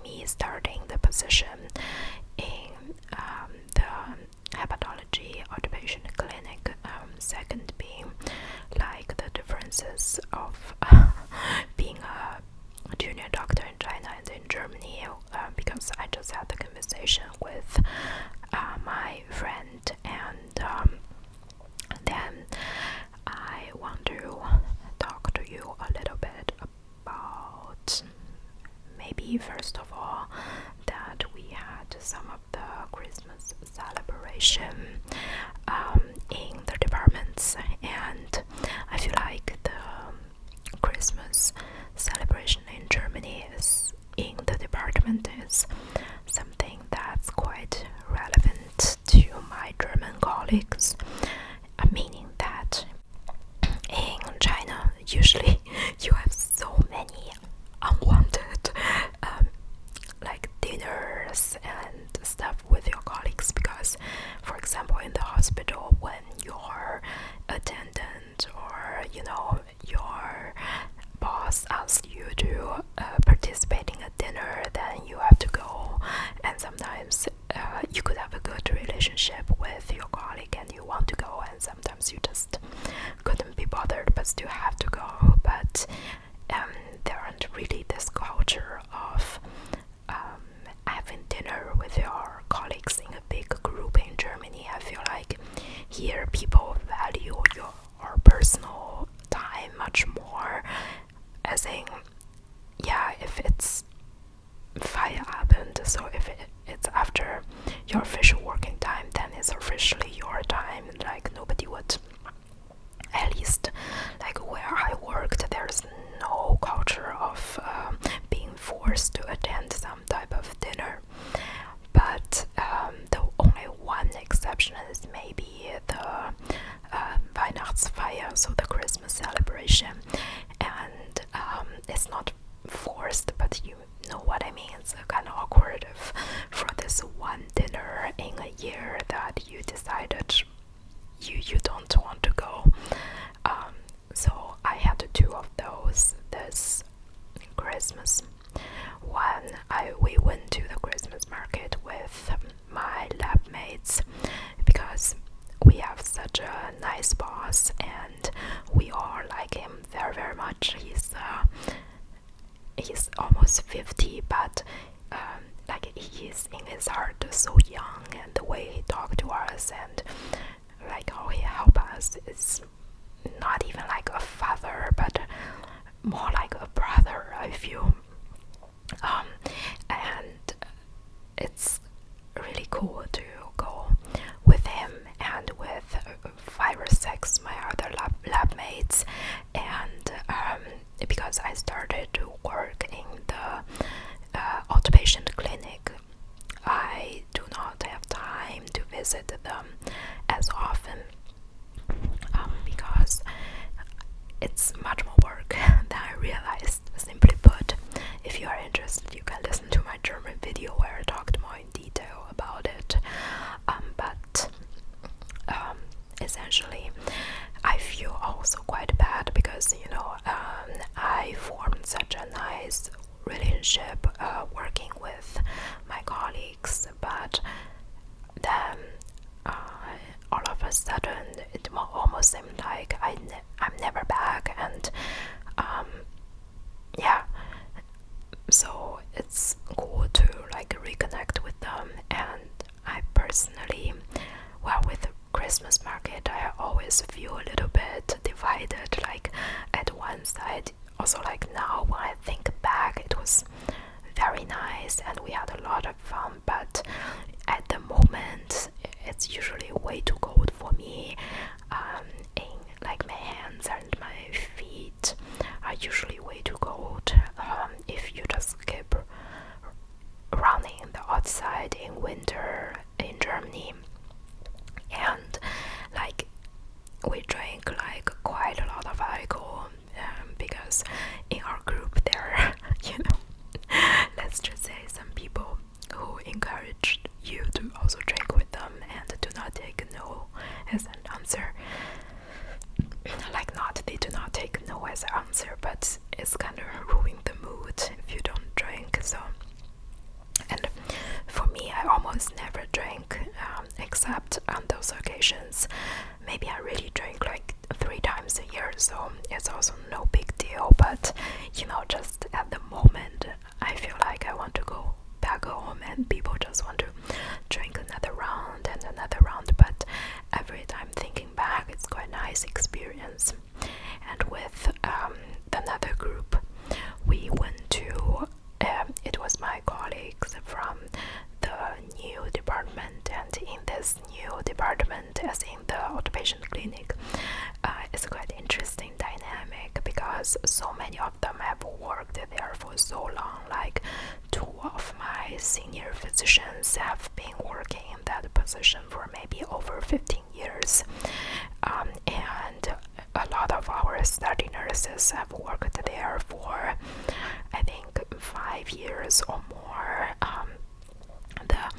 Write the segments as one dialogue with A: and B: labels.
A: me starting the position in the hepatology outpatient clinic. Second being like the differences of being a junior doctor in China and in Germany, because I just had the conversation with my friend, and then I want to talk to you a little bit about, maybe first of all, that we had some of the Christmas celebration in the departments, and I feel like the Christmas celebration in Germany in the department is something that's quite relevant to my German colleagues, meaning that in China usually you have so many unwanted like dinners and stuff with your colleagues, because for example in the hospital, when your attendant or your boss asks you to participate in a dinner, then you have to go, and sometimes you could have a good relationship with your colleague and you want to go, and sometimes you just couldn't be bothered but still have to go. But there aren't really this culture of having dinner with your colleagues in a big group in Germany. I feel like here people value your personal time much more, as in, yeah, if it's Feierabend, so if it's after your official working time, then it's officially your time. Like nobody would, at least like where I worked, there's no culture of being forced to attend some type of dinner. But the only one exception is maybe the Weihnachtsfeier, so the Christmas celebration, and it's not forced, but you know what I mean. It's kind of awkward for this one dinner in a year that you decided you don't want to go. So I had two of those this Christmas. One, we went to the Christmas market with my lab mates because we have such a nice boss and we all like him very, very much. He's almost 50, but like he's in his heart so young, and the way he talked to us and like how he helped us is not even like a father, but more like a brother, I feel. And it's really cool to go with him and with 5 or 6 my other lab mates, and because I started to work in the outpatient clinic, I do not have time to visit them as often, because it's much more work than I realized. Simply put, if you are interested, you can listen to my German video where I talked more in detail about it. But essentially, I feel also quite bad because I formed such a nice relationship working with my colleagues, but then all of a sudden it almost seemed like I'm never back, and yeah, so it's cool to like reconnect with them. And I personally, well, with the Christmas market, I always feel a little bit divided. Like at one side, also like now when I think back, it was very nice and we had a lot of fun, but at the moment it's usually way too cold for me. In like my hands and my feet are usually way too cold if you just keep running in the outside in winter in Germany. And like we drink like quite a lot of alcohol, because in our group there let's just say some people who encouraged you to also drink with them and do not take no as an answer. occasions. Maybe I really drink like 3 times a year, so it's also no big deal. But just at the moment, I feel like I want to go back home, and people just want to drink another round and another round. But every time thinking back, it's quite a nice experience. And with another group, we went to. It was my colleagues from the new department, and in this new department, as in the outpatient clinic, it's quite interesting dynamic because so many of them have worked there for so long. Like 2 of my senior physicians have been working in that position for maybe over 15 years, and a lot of our study nurses have worked there for, I think, 5 years or more. The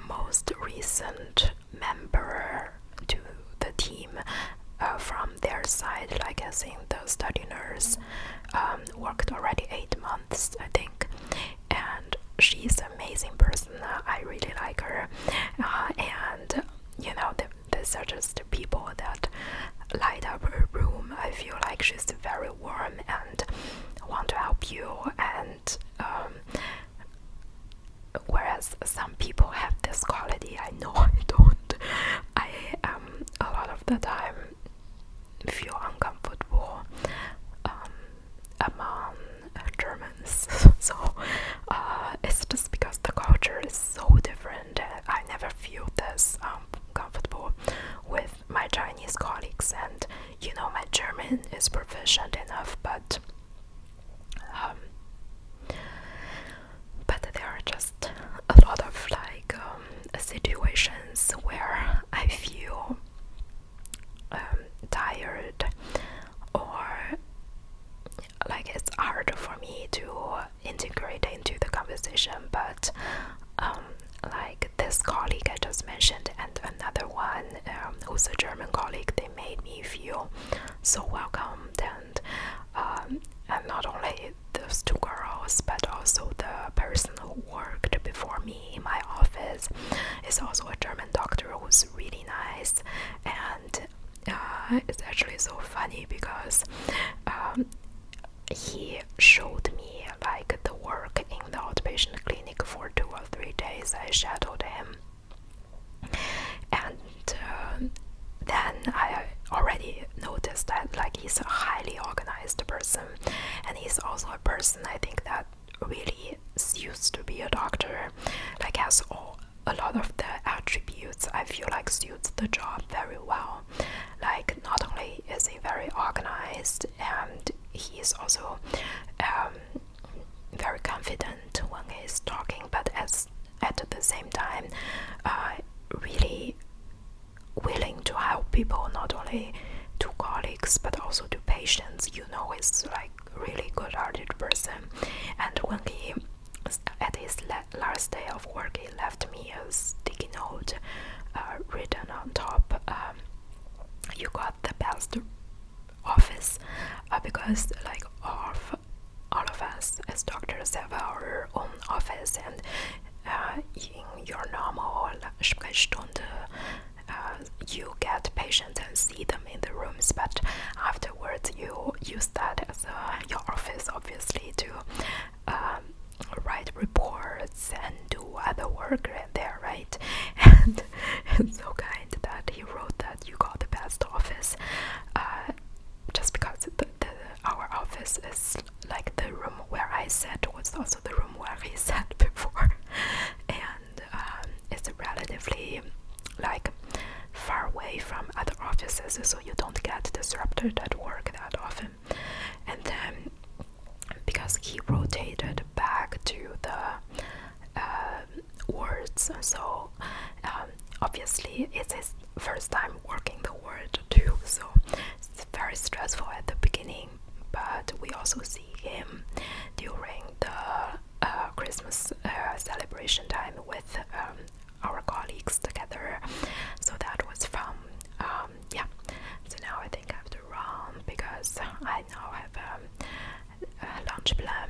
A: most recent member to the team from their side, like as in the study nurse, worked already 8 months, I think, and she's an amazing person. I really like her, and these are just people that light up her room. I feel like she's very warm and want to help you, and whereas some people have this quality, I know I don't. I a lot of the time feel uncomfortable among Germans, so it's just because the culture is so different. I never feel this comfortable with my Chinese colleagues, and my German is proficient enough, but there are just a lot of situations where I feel tired, or like it's hard for me to integrate into the conversation. But like this colleague I just mentioned and another one who's a German colleague, they made me feel so welcomed, and not only those 2 girls, but also the person who worked before me in my office is also a German doctor who's really nice. And it's actually so funny because he showed me like the work in the outpatient clinic for 2 or 3 days. I shadowed him, and then I already noticed that like he's a highly organized person, and he's also a person I think that really suits to be a doctor, like has a lot of the attributes I feel like suits the job very well. Like not only is he very organized, and he's also very confident when he's talking, but at the same time really willing to help people, not only to colleagues but also to patients. He's like really good-hearted person. And when he, at his last day of work, he left me a sticky note written on top, you got the best office, because like all of us as doctors have our own office, and in your normal Sprechstunde you get patients and see them in the rooms, but afterwards you use that as your office, obviously, to write reports and do other work there, right? And it's so kind that he wrote that you got the best office, just because our office is like the room where I sat was also the room where he sat before, and it's relatively like far away from other offices, so you don't get disrupted at work that often. And then because he rotated back to the wards, so obviously it's his first time working the ward too, so it's very stressful at the beginning. But we also see him during the Christmas celebration time with our colleagues together, so that was fun. So now I think I have to run because I now have a lunch plan